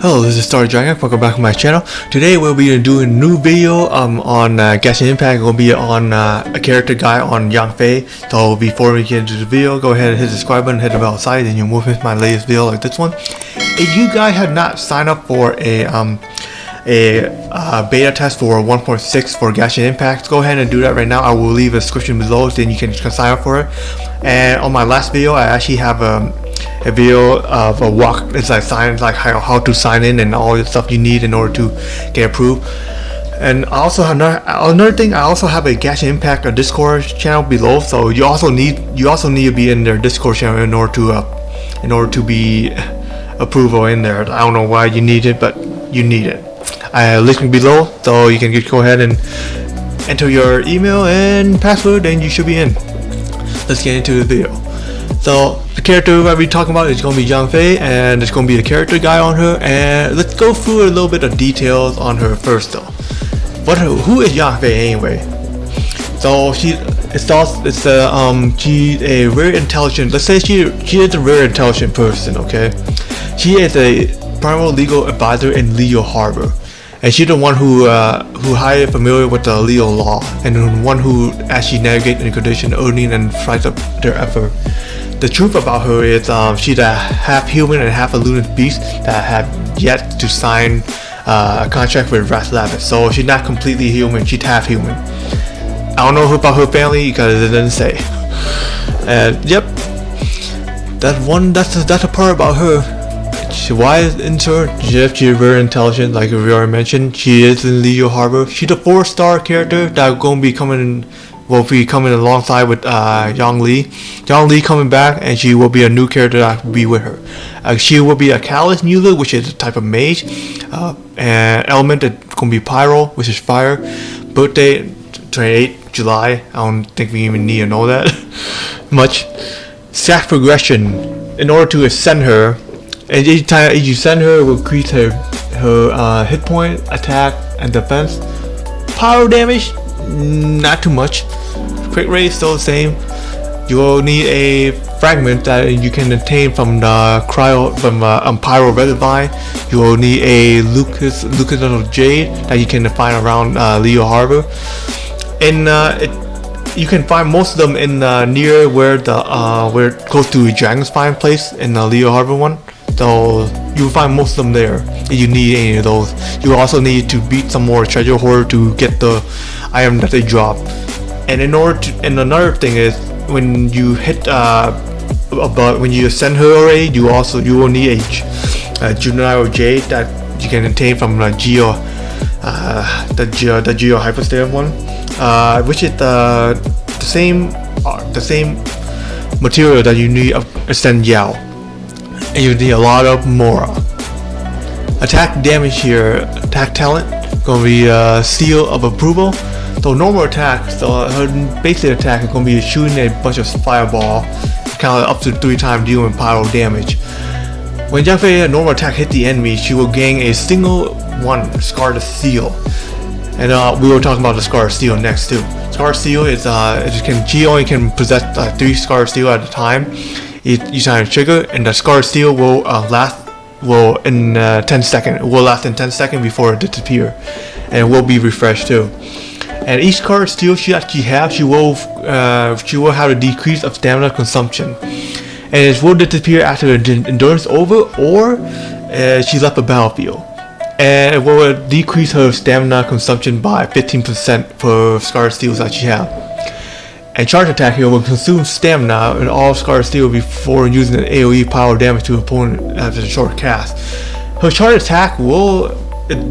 Hello, this is Star Dragon. Welcome back to my channel. Today we'll be doing a new video on Genshin Impact. We'll be on a character guide on Yanfei. So before we get into the video, go ahead and hit the subscribe button, hit the bell side, and you'll move into my latest video like this one. If you guys have not signed up for a beta test for 1.6 for Genshin Impact, go ahead and do that right now. I will leave a description below, then you can sign up for it. And on my last video, I actually have a video of a walk. It's like how to sign in and all the stuff you need in order to get approved. And I also have another thing. I also have a Genshin Impact Discord channel below. So you also need to be in their Discord channel in order to be approval in there. I don't know why you need it, but you need it. I link below, so you can go ahead and enter your email and password, and you should be in. Let's get into the video. So the character that we're talking about is going to be Yanfei, and it's going to be a character guide on her. And let's go through a little bit of details on her first, though. Who is Yanfei anyway? So she's a very intelligent. Let's say she is a very intelligent person. Okay, she is a primary legal advisor in Leo Harbor, and she's the one who highly familiar with the legal law, and the one who actually navigates the condition, earning and fights up their effort. The truth about her is she's a half human and half a lunar beast that have yet to sign a contract with Raslavis. So she's not completely human, she's half human. I don't know about her family because it doesn't say. Yep, that's a part about her. Why is into her? She's very intelligent, like we already mentioned. She is in Leo Harbor. She's a 4-star character that will be coming alongside with Yang Li. Yang Li coming back, and she will be a new character that will be with her. She will be a catalyst user, which is a type of mage. And element that's going to be pyro, which is fire. Birthday 28 July. I don't think we even need to know that much. Stack progression. In order to ascend her, and each time you send her, it will increase her hit point, attack, and defense. Power damage, not too much. Crit rate is still the same. You will need a fragment that you can obtain from the Pyro Reservoir. You will need a Lucas of Jade that you can find around Leo Harbor. And you can find most of them in near where close to Dragon's Spine place in the Leo Harbor one. So you will find most of them there if you need any of those. You will also need to beat some more treasure hoard to get the item that they drop. And another thing is when you hit when you ascend her already, you will need a Juvenile Jade that you can obtain from the Geo Hyperstare one, which is the same material that you need to ascend Yao. And you need a lot of Mora. Attack damage here, attack talent, gonna be seal of approval. So normal attack, so her basic attack is gonna be shooting a bunch of fireball, kind of up to 3 times dealing pyro damage. When Yanfei normal attack hit the enemy, she will gain a single Scarred Seal. And we will talk about the Scarred Seal next too. Scarred Seal is she only can possess 3 Scarred Seal at a time. Each time trigger, and the Scarred Seal will last in 10 seconds. It will last in 10 seconds before it disappears, and it will be refreshed too. And each Scarred Seal she will have a decrease of stamina consumption, and it will disappear after the endurance over or she left the battlefield. And it will decrease her stamina consumption by 15% per Scarred Seal that she has. And charge attack here will consume stamina in all Scarred Steel before using an AoE power damage to opponent after a short cast. Her charge attack will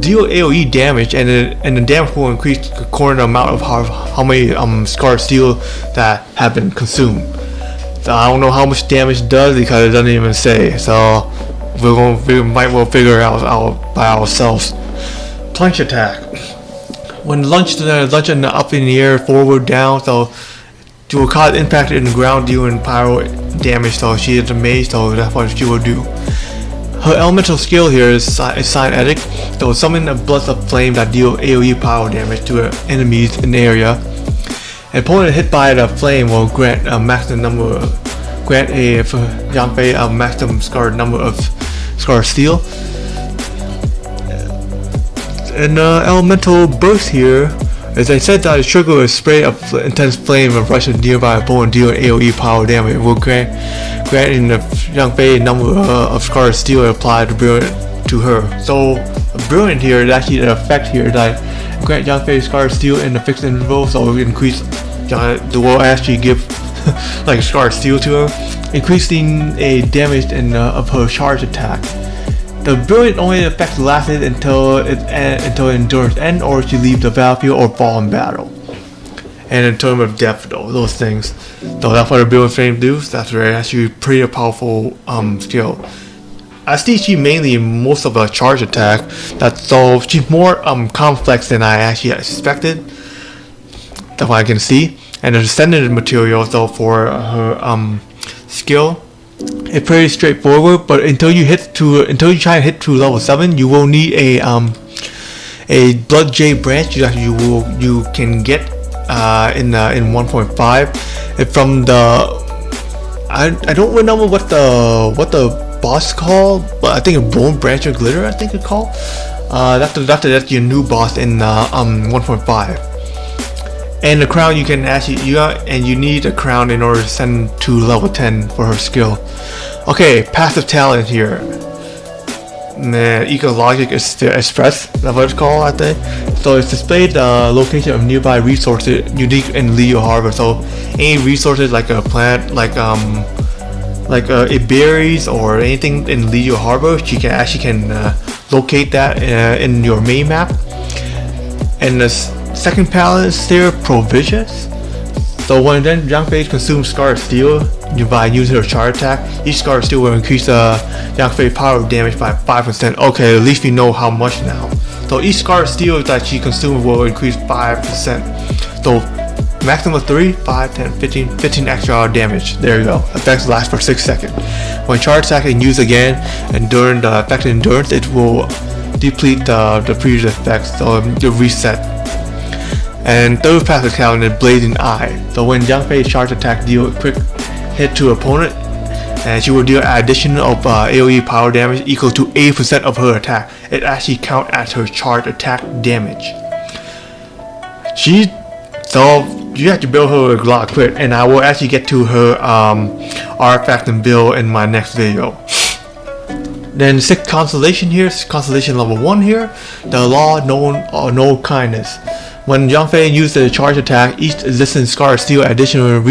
deal AoE damage, and the damage will increase according to the amount of how many Scarred Steel that have been consumed. So I don't know how much damage it does because it doesn't even say. So we might well figure it out by ourselves. Plunge attack. When launching up in the air, forward, down, so she will cause impact in the ground dealing pyro damage, so she is a mage, so that's what she will do. Her elemental skill here is Cynetic, so summon a blast of flame that deal AoE power damage to enemies in the area. An opponent hit by the flame will grant a maximum Yanfei a maximum scarred number of Scarred Steel. an elemental burst here. As I said, that a trigger a spray of intense flame of rush nearby opponent deal AoE power damage. It will granting Yanfei a number of Scarlet Steel applied to her. So brilliant here is actually an effect here that grant Yanfei Scarlet Steel in a fixed interval, so it will increase the will actually give like Scarlet Steel to her, increasing a damage of her charge attack. The brilliant only effect lasted until endurance end, or she leaves the battlefield or fall in battle. And in terms of depth though, those things. So that's what the brilliant flame does. That's actually pretty powerful skill. I see she mainly most of a charge attack. So she's more complex than I actually expected. That's what I can see. And the descendant material though for her skill, it's pretty straightforward, but until you try to hit to level 7, you will need a Blood Jade branch that you can get in 1.5. And from the I don't remember what the boss called, but I think a Bone Branch of Glitter, I think it's called. That's your new boss in 1.5. And the crown you can actually you need a crown in order to send to level 10 for her skill. Okay, passive talent here. Ecologic Express, that's what it's called, I think. So it's displayed the location of nearby resources unique in Leo Harbor. So any resources like a plant, like berries or anything in Leo Harbor, she can locate that in your main map. And the second palette is there, Provisions. So when then Yanfei consumes Scarlet Steel by using her charge attack, each Scarlet Steel will increase Yanfei power damage by 5%. Okay, at least we know how much now. So each Scarlet Steel that she consumes will increase 5%. So maximum of 3, 5, 10, 15 extra damage. There you go. Effects last for 6 seconds. When charge attack is used again, and during the effect endurance, it will deplete the previous effects, so it reset. And third passive talent is Blazing Eye. So when Yanfei charge attack deal a quick hit to opponent, and she will deal an addition of AoE power damage equal to 8% of her attack. It actually counts as her charge attack damage. So you have to build her a lot quick, and I will actually get to her artifact and build in my next video. Then 6th constellation here, constellation level 1 here, the law known or no kindness. When Yanfei uses the charge attack, each existing Scarlet Steel addition will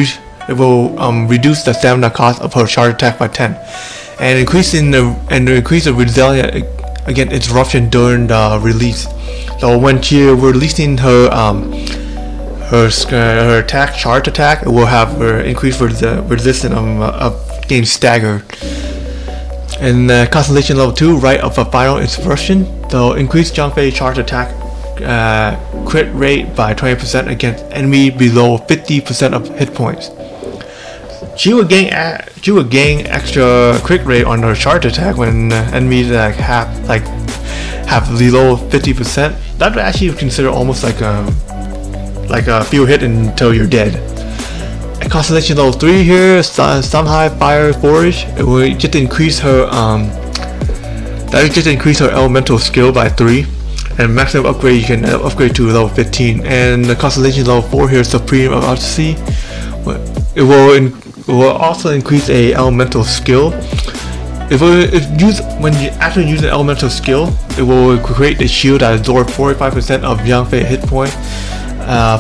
reduce the stamina cost of her charge attack by 10, and increase the resilience against interruption during the release. So when she releasing her attack, charge attack, it will have her increase resistance of getting staggered. And constellation level 2, right of a final inversion, so increase Yanfei charge attack crit rate by 20% against enemy below 50% of hit points. She will gain extra crit rate on her charge attack when enemies have below 50%. That would actually consider almost like a few hit until you're dead. At constellation level 3 here, Sun High Fire Forge, it will just increase her elemental skill by 3. And maximum upgrade you can upgrade to level 15. And the constellation level 4 here, Supreme of Artsy, it will also increase a elemental skill. When you actually use an elemental skill, it will create a shield that absorbs 45% of Yanfei hit point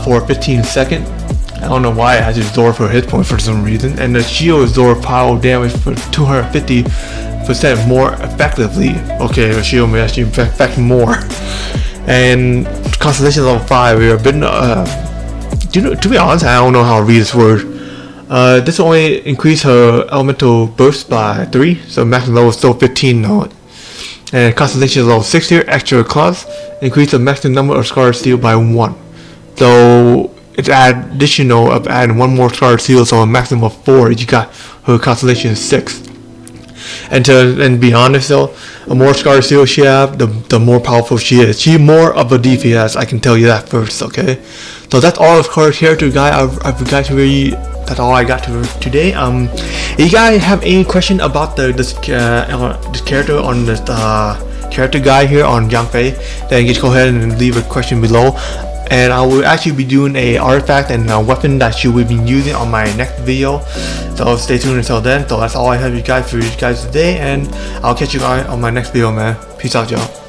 for 15 seconds. I don't know why it has to absorb her hit point for some reason. And the shield absorbs power damage for 250% more effectively. Okay, the shield may actually affect more. And constellation level 5, we are a bit to be honest, I don't know how to read this word. This will only increase her elemental burst by 3, so maximum level is still 15 now. And constellation level 6 here, extra class, increase the maximum number of Scarlet Steel by 1. So it's additional of adding 1 more Scarlet Steel, so a maximum of 4. You got her constellation 6. And be honest though, the more Scarlet Steel she have, the more powerful she is. She's more of a DPS, I can tell you that first, okay? So that's all of her character guide that's all I got to today. If you guys have any question about this character on this character guide here on Yanfei, then just go ahead and leave a question below. And I will actually be doing a artifact and a weapon that you will be using on my next video. So stay tuned until then. So that's all I have for you guys today, and I'll catch you guys on my next video, man. Peace out, y'all.